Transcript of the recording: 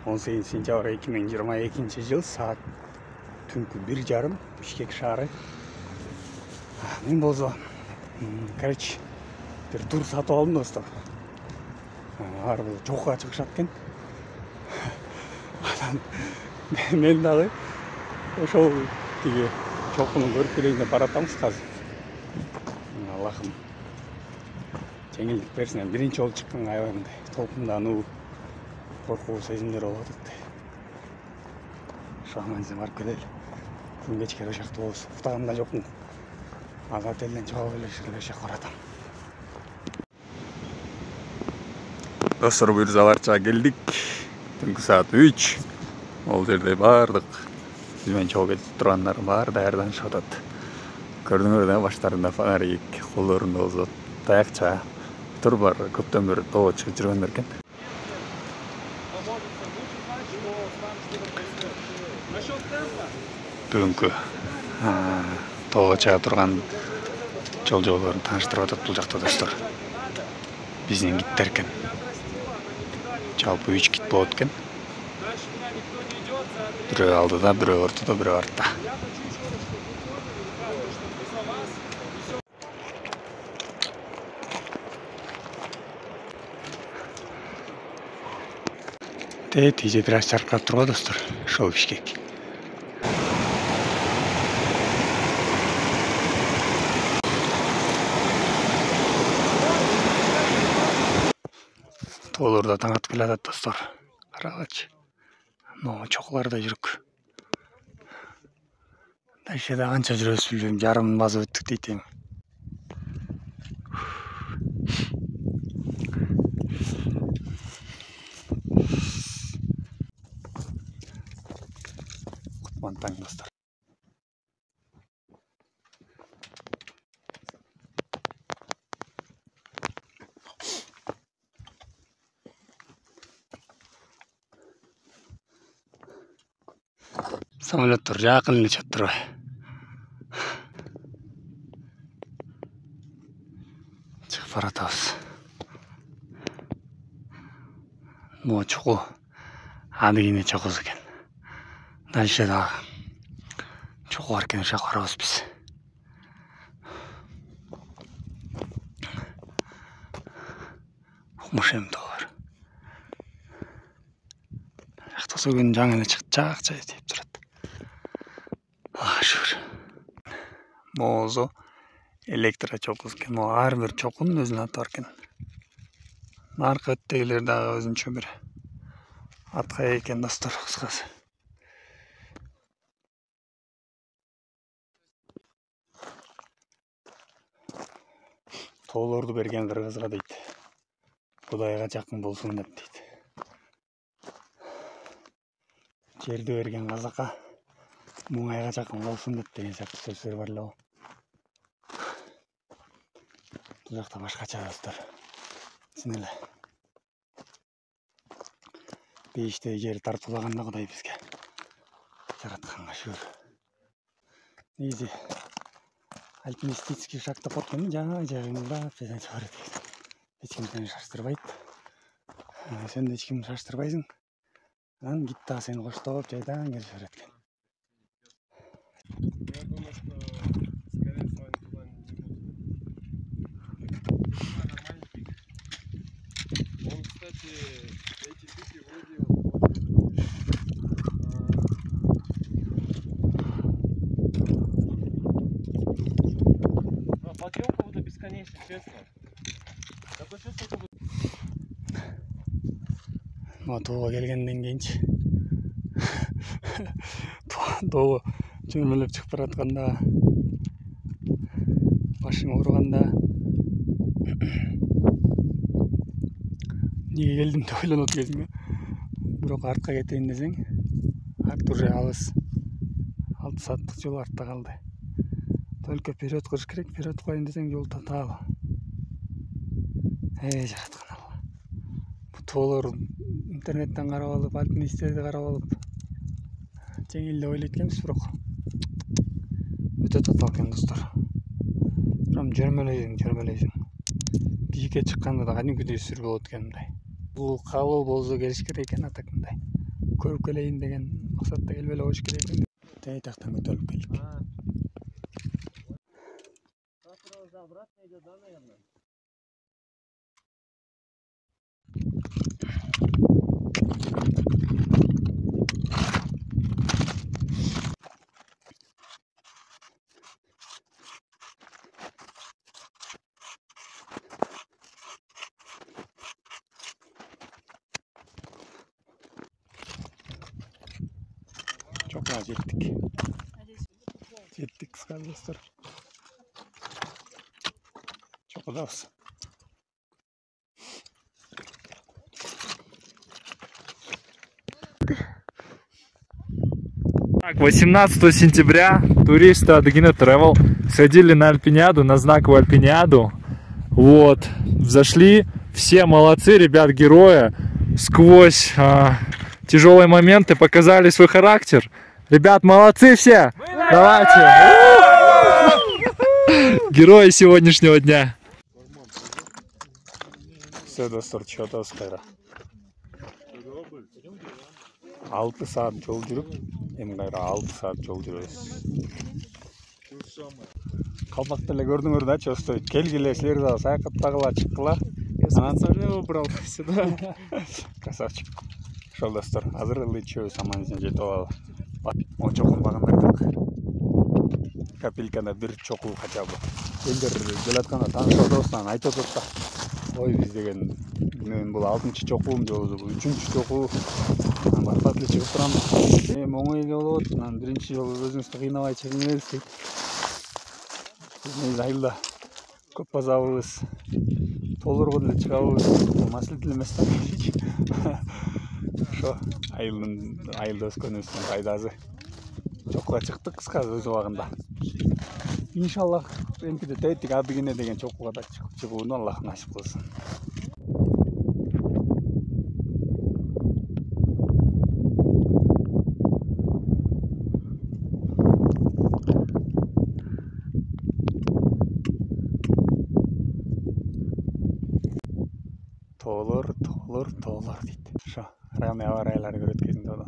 18 сентябрь 2022 жыл саат түнкү 1:30 Бишкек шаары. Мен болсо короче бир тур сатып алдым достор. Ар бул чокуга чыгышат экен. Мен дагы ошол тиги чокуну көрүп келейин деп баратабыз азыр. Аллахым жеңилдик берсин. Биринчи жолу чыкканга аябай толкундануу, коркуу сезимдер болуп атат. Шаманызы барып келели. Күн кечке ошакта болобуз. Уктаган да жокмун. Азыр отелден чыгып эле ошакка баратам. Достор, Бирзаларча келдик. Түнкү саат 3. Ол жерде бардык бизмен чогуу кетип тургандар бар даярданышып атат. Көрдүңөр да, баштарында фонарик, колдорунда болсо таякча. Тур бар, көптөн бери тоого чыгып жүргөндөр экен. Бүгүнкү тоого чыга турган жолжолорун тааныштырып атат бул жакта достор. Биздин гидтер экен. Жалпы 3 гид болот экен. Бирөө алдыда, бирөө ортодо, бирөө артта. Тиже бир аз чаркап турган достор. Ошол Бишкек. Тоолордо таң атып келе атат достор. Карагачы. Могу чокуларда жүрүк. Дальшеда канча жүрөбүз билбейм, жарымын басып өттүк дейт эми. Кутман таң достор. Самолеттер жакын эле чыгып турбайбы? Чыгып баратабыз. Могу чокуу адыгине чокусу экен. Дальше да чокуу бар экен, ошакка барабыз биз. Укмуш эми тоолор. Жактаса күн жаңы эле чыкты, жакча тийип турат. Шүр. Мозо электро чокусу экен. Ар бир чокунун өзүнүн аты бар экен. Наркы өттөгүлөр дагы өзүнчө бир атка ээ экен достор, кыскасы. Тоолорду берген кыргызга дейт. Кудайга жакын болсун деп дейт. Жерди берген казакка муңайга жакын болсун деп деген сыяктуу сөздөр бар эле. Бул жакта башкача достор. Чын эле. Бейиштеги жер тартуулаганда Кудай бизге жаратканга шүгүр. Негизи альпинистический шаг деп аткан жагында эч ким сени шаштырбайт. Сен эч кимди шаштырбайсың. Анан гид да сени коштоп жайдан келип берет экен. Я думаю, что скорее всего они туда не будут. Нормальный пик. Он, кстати, эти пики вроде подъем как будто бесконечный, честно. Такое чувство, как будто... Тоого келгенден кийинчи тоого жөмөлөп чыгып баратканда, башың ооруганда неге келдим деп ойлонот экенсиң. Бирок артка кетейин десең, артта уже алыс 6 сааттык жол артта калды. Только вперед кырыш керек, вперед кылайын десең жол татаал. Жараткан Алла. Бул тоолор интернеттен карап алып, альпинисттерди карап алып жеңил деп ойлойт экенбиз, бирок өтө татаал экен достор. Прям жөрмөлөйсүң. Бийикке чыкканда да кадимкидей сүр болот экен мындай. Бул кабыл болсо келиш керек экен атак мындай. көрүп келейин деген максатта келип эле коюш керек экен. Таяктан көтөрүлүп келдик. Çok az jettik. Jettik kısa dostlar. Çok uzağız. Так, 18 сентября туристы от Gine Travel сходили на Альпиниаду, на знаковую Альпиниаду. Вот, зашли, все молодцы, ребят, герои, сквозь тяжелые моменты показали свой характер. Ребят, молодцы все! Давайте! Герои сегодняшнего дня. Все, достар, чотос кайра. 6 saat yol жүрүп, эми кайра 6 saat жол жүрөбүз. Калпакты эле көрдүңөр да, чостой. Келгиле, силер дагы саякаттагыла, чыккыла. Я специально убрал сюда. Красавчик. Ошол достор, азыр ылдый чөбүз аман эсен жетип алалы. О чокун багындырдык. Капелькада бир чокуу хотя бы. Элдер келатканда таанышып атабыздан айтып атат да. Ой, биз деген мен бул 6-чы чокуум жолубуз, 3-чү чокуу. Марпатлы чыгып турам. Эми оңой эле болот. Анан биринчи жолу өзүңүздү кыйнабай чыгыңыз дейт. Биз айылда көп базабыз. Толургон эле чыгабыз. Маселе эмес да. Ошо айылда өскөнүбүздүн пайдасы. Чокуга чыктык кыскасы өз убагында. Иншаллах эмкиде теттик Gine деген чокуга да чыгууну Аллах насип кылсын. Тоолор дейт. Ошо раме аварыяларды көрөт кезинде одан.